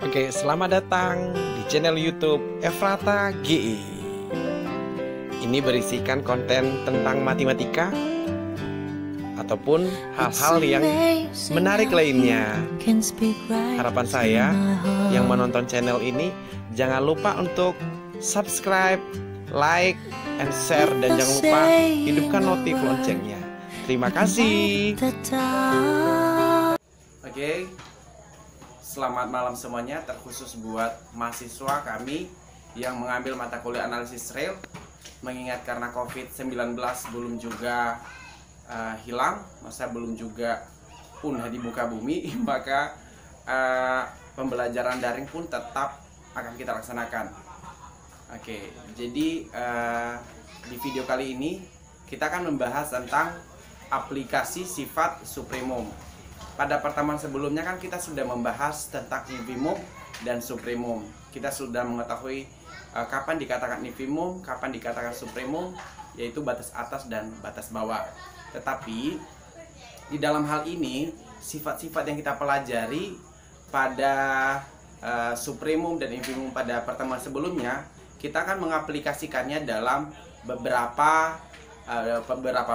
Oke, selamat datang di channel YouTube Efrata GE. Ini berisikan konten tentang matematika ataupun hal-hal yang menarik lainnya. Harapan saya yang menonton channel ini jangan lupa untuk subscribe, like, and share, dan jangan lupa hidupkan notif loncengnya. Terima kasih. Oke, selamat malam semuanya, terkhusus buat mahasiswa kami yang mengambil mata kuliah analisis real. Mengingat karena COVID-19 belum juga hilang, masa belum juga punah di muka bumi, maka pembelajaran daring pun tetap akan kita laksanakan. Oke, jadi di video kali ini kita akan membahas tentang aplikasi sifat supremum. Pada pertemuan sebelumnya kan kita sudah membahas tentang infimum dan supremum. Kita sudah mengetahui kapan dikatakan infimum, kapan dikatakan supremum, yaitu batas atas dan batas bawah. Tetapi di dalam hal ini, sifat-sifat yang kita pelajari pada supremum dan infimum pada pertemuan sebelumnya, kita akan mengaplikasikannya dalam beberapa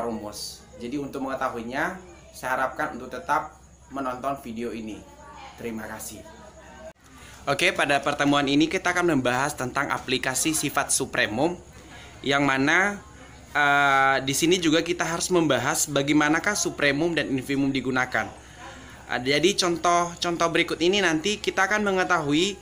rumus. Jadi untuk mengetahuinya, saya harapkan untuk tetap menonton video ini. Terima kasih. Oke, pada pertemuan ini kita akan membahas tentang aplikasi sifat supremum, yang mana di sini juga kita harus membahas bagaimanakah supremum dan infimum digunakan. Jadi contoh berikut ini nanti kita akan mengetahui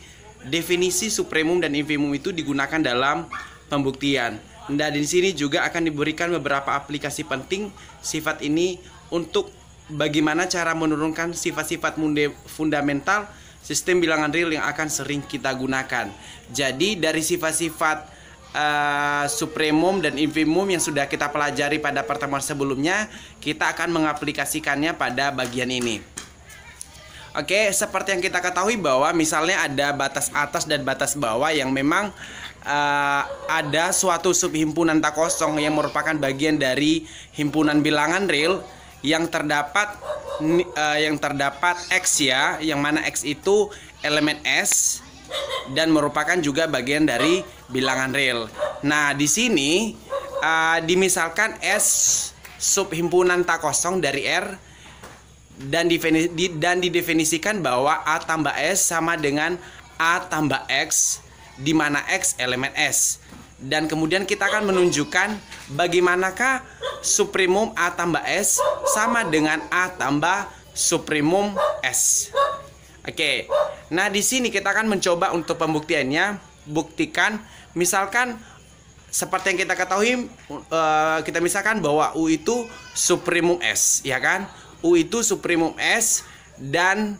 definisi supremum dan infimum itu digunakan dalam pembuktian. Dan di sini juga akan diberikan beberapa aplikasi penting sifat ini untuk bagaimana cara menurunkan sifat-sifat fundamental sistem bilangan real yang akan sering kita gunakan. Jadi dari sifat-sifat supremum dan infimum yang sudah kita pelajari pada pertemuan sebelumnya, kita akan mengaplikasikannya pada bagian ini. Oke, seperti yang kita ketahui bahwa misalnya ada batas atas dan batas bawah yang memang ada suatu subhimpunan tak kosong yang merupakan bagian dari himpunan bilangan real yang terdapat X ya, yang mana X itu elemen S dan merupakan juga bagian dari bilangan real. Nah, di sini dimisalkan S subhimpunan tak kosong dari R dan didefinisikan bahwa A tambah S sama dengan A tambah X, di mana X elemen S. Dan kemudian kita akan menunjukkan bagaimanakah supremum A tambah S sama dengan A tambah supremum S. Oke, nah di sini kita akan mencoba untuk pembuktiannya. Buktikan, misalkan seperti yang kita ketahui, kita misalkan bahwa U itu supremum S, ya kan? U itu supremum S dan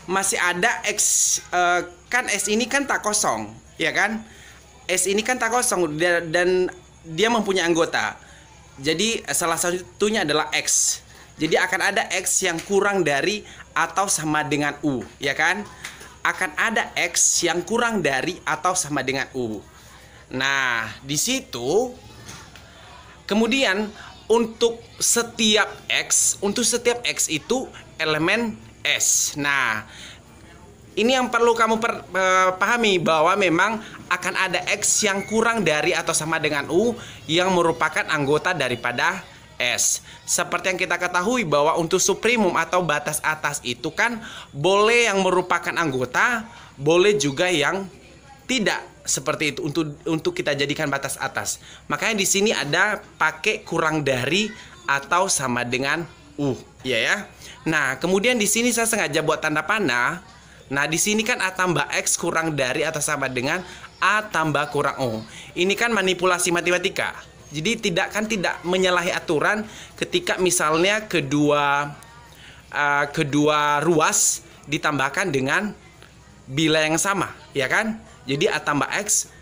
masih ada X, kan S ini kan tak kosong, ya kan? S ini kan tak kosong dan dia mempunyai anggota. Jadi salah satunya adalah X. Jadi akan ada X yang kurang dari atau sama dengan U, ya kan? Akan ada X yang kurang dari atau sama dengan U. Nah, di situ kemudian untuk setiap X itu elemen S. Nah, ini yang perlu kamu pahami, bahwa memang akan ada X yang kurang dari atau sama dengan U yang merupakan anggota daripada S. Seperti yang kita ketahui bahwa untuk supremum atau batas atas itu kan boleh yang merupakan anggota, boleh juga yang tidak, seperti itu untuk kita jadikan batas atas. Makanya di sini ada pakai kurang dari atau sama dengan U, ya. Nah, kemudian di sini saya sengaja buat tanda panah. Nah, di sini kan A tambah X kurang dari atau sama dengan A tambah kurang U. Ini kan manipulasi matematika. Jadi tidak menyalahi aturan ketika misalnya kedua ruas ditambahkan dengan bilangan yang sama, ya kan? Jadi A tambah X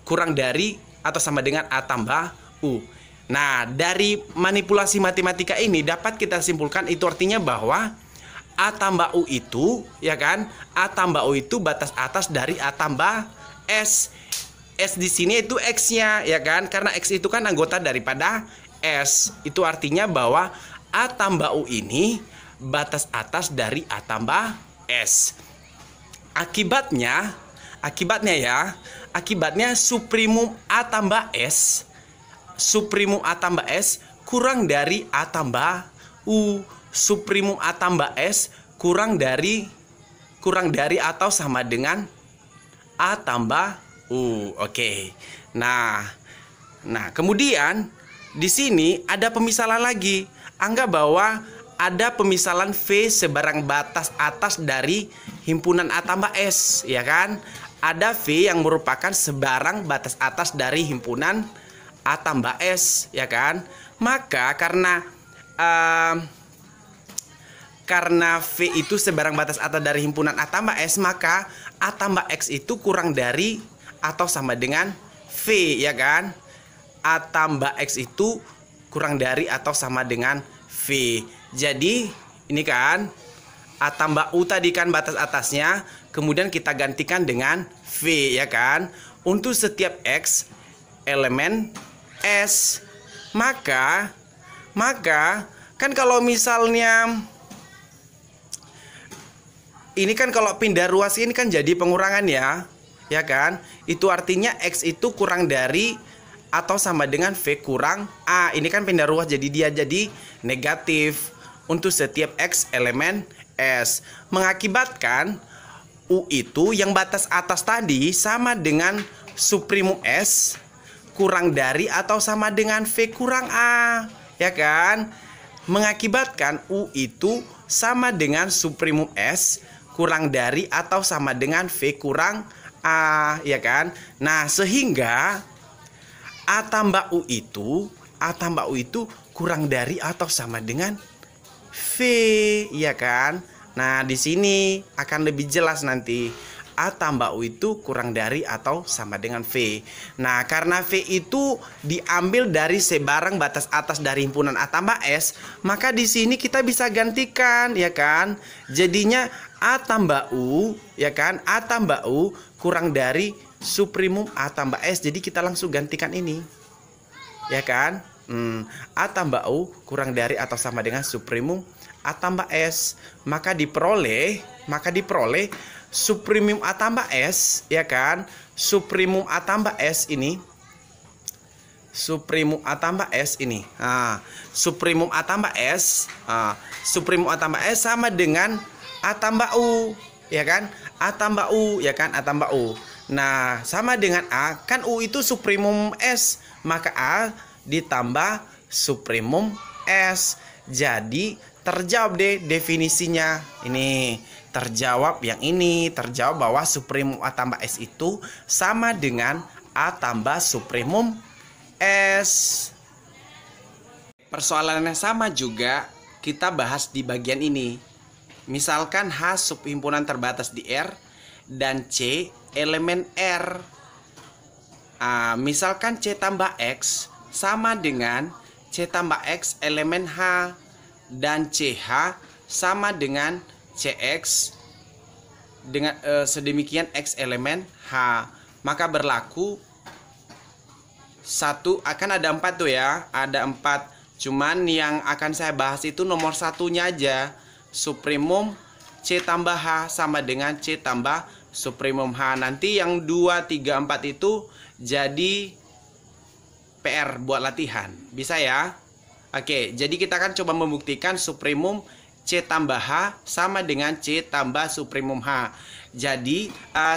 kurang dari atau sama dengan A tambah U. Nah, dari manipulasi matematika ini dapat kita simpulkan itu artinya bahwa A tambah U itu, ya kan? A tambah U itu batas atas dari A tambah S. S di sini itu X-nya, ya kan? Karena X itu kan anggota daripada S. Itu artinya bahwa A tambah U ini batas atas dari A tambah S. Akibatnya suprimum A tambah S, kurang dari A tambah U. Suprimum A tambah S kurang dari atau sama dengan A tambah U. Oke. Nah, kemudian di sini ada pemisalan lagi. Anggap bahwa ada pemisalan V sebarang batas atas dari himpunan A tambah S, ya kan? Ada V yang merupakan sebarang batas atas dari himpunan A tambah S, ya kan? Maka karena V itu sebarang batas atas dari himpunan A tambah S, maka A tambah X itu kurang dari atau sama dengan V, ya kan? A tambah X itu kurang dari atau sama dengan V. Jadi ini kan A tambah U tadi kan batas atasnya, kemudian kita gantikan dengan V, ya kan? Untuk setiap X elemen S. Maka kan kalau misalnya ini kan kalau pindah ruas ini kan jadi pengurangan ya kan? Itu artinya X itu kurang dari atau sama dengan V kurang A. Ini kan pindah ruas, jadi dia jadi negatif untuk setiap X elemen S. Mengakibatkan U itu yang batas atas tadi sama dengan suprimum S kurang dari atau sama dengan V kurang A, ya kan? Mengakibatkan U itu sama dengan suprimum S kurang dari atau sama dengan V kurang A, ya kan? Nah, sehingga A tambah U itu kurang dari atau sama dengan V, ya kan? Nah, di sini akan lebih jelas nanti. A tambah U itu kurang dari atau sama dengan V. Nah, karena V itu diambil dari sebarang batas atas dari himpunan A tambah S, maka di sini kita bisa gantikan, ya kan? Jadinya A tambah U, ya kan? A tambah U kurang dari suprimum A tambah S. Jadi kita langsung gantikan ini, ya kan? A tambah U kurang dari atau sama dengan suprimum A tambah S. Maka diperoleh suprimum A tambah S, ya kan? Suprimum A tambah S ini. Suprimum A tambah S ini. Suprimum A tambah S, suprimum A tambah S sama dengan A tambah U, ya kan? A tambah U, ya kan? A tambah U. Nah, sama dengan A, kan U itu suprimum S, maka A ditambah suprimum S. Jadi terjawab deh definisinya. Ini terjawab yang ini, terjawab bahwa suprimum A tambah S itu sama dengan A tambah suprimum S. Persoalannya sama juga kita bahas di bagian ini. Misalkan H subhimpunan terbatas di R dan C elemen R. Misalkan C tambah X sama dengan C tambah X elemen H dan CH sama dengan CX dengan sedemikian X elemen H. Maka berlaku satu akan ada 4 tuh ya, ada 4. Cuman yang akan saya bahas itu nomor satunya aja, suprimum C tambah H sama dengan C tambah suprimum H. Nanti yang 2, 3, 4 itu jadi PR buat latihan. Bisa ya? Oke, jadi kita akan coba membuktikan suprimum C tambah H sama dengan C tambah suprimum H. Jadi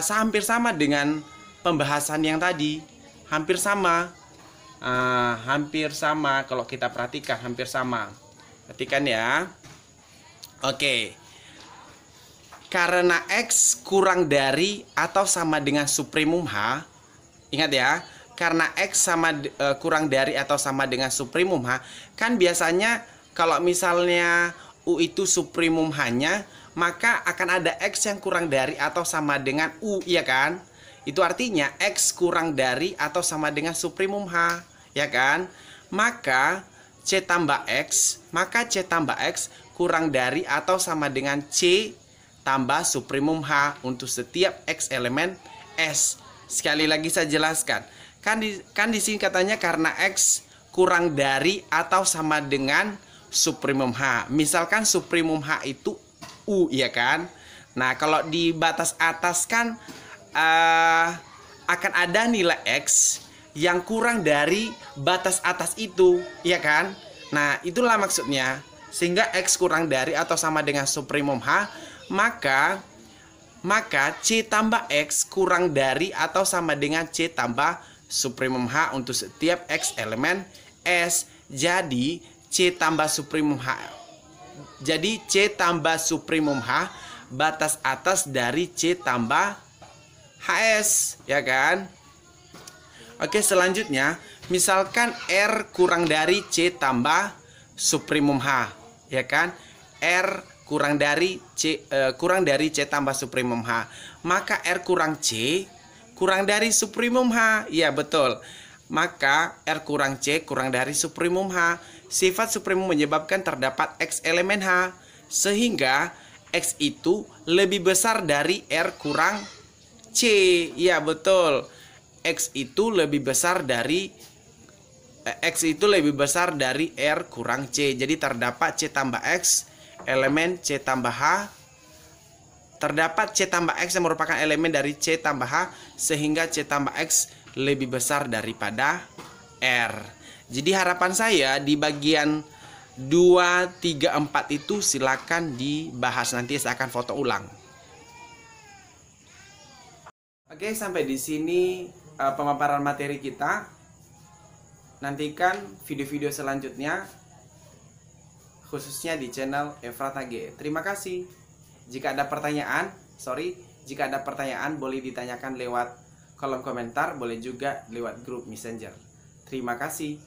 hampir sama dengan pembahasan yang tadi. Hampir sama. Hampir sama kalau kita perhatikan, hampir sama. Perhatikan ya. Oke. Karena X kurang dari atau sama dengan suprimum H. Ingat ya. Karena X kurang dari atau sama dengan suprimum H, kan biasanya kalau misalnya U itu suprimum H-nya, maka akan ada X yang kurang dari atau sama dengan U, ya kan? Itu artinya X kurang dari atau sama dengan suprimum H, ya kan? Maka C tambah X kurang dari atau sama dengan C tambah suprimum H untuk setiap X elemen S. Sekali lagi saya jelaskan. Kan di sini katanya karena X kurang dari atau sama dengan suprimum H. Misalkan suprimum H itu U, ya kan? Nah, kalau di batas atas kan akan ada nilai X yang kurang dari batas atas itu, ya kan? Nah, itulah maksudnya. Sehingga X kurang dari atau sama dengan supremum H, maka C tambah X kurang dari atau sama dengan C tambah supremum H untuk setiap X elemen S. Jadi C tambah supremum H batas atas dari C tambah HS, ya kan? Oke, selanjutnya misalkan R kurang dari C tambah supremum H, ya kan? R kurang dari C tambah supremum H, maka R kurang C kurang dari supremum H. Ya, betul. Maka R kurang C kurang dari supremum H. Sifat supremum menyebabkan terdapat X elemen H, sehingga X itu lebih besar dari R kurang C. Ya, betul. X itu lebih besar dari R kurang C. Jadi terdapat C tambah X elemen C tambah H. Terdapat C tambah X yang merupakan elemen dari C tambah H, sehingga C tambah X lebih besar daripada R. Jadi harapan saya di bagian 2, 3, 4 itu silakan dibahas. Nanti saya akan foto ulang. Oke, sampai di sini pemaparan materi kita. Nantikan video-video selanjutnya khususnya di channel Efrata G. Terima kasih. Jika ada pertanyaan boleh ditanyakan lewat kolom komentar, boleh juga lewat grup Messenger. Terima kasih.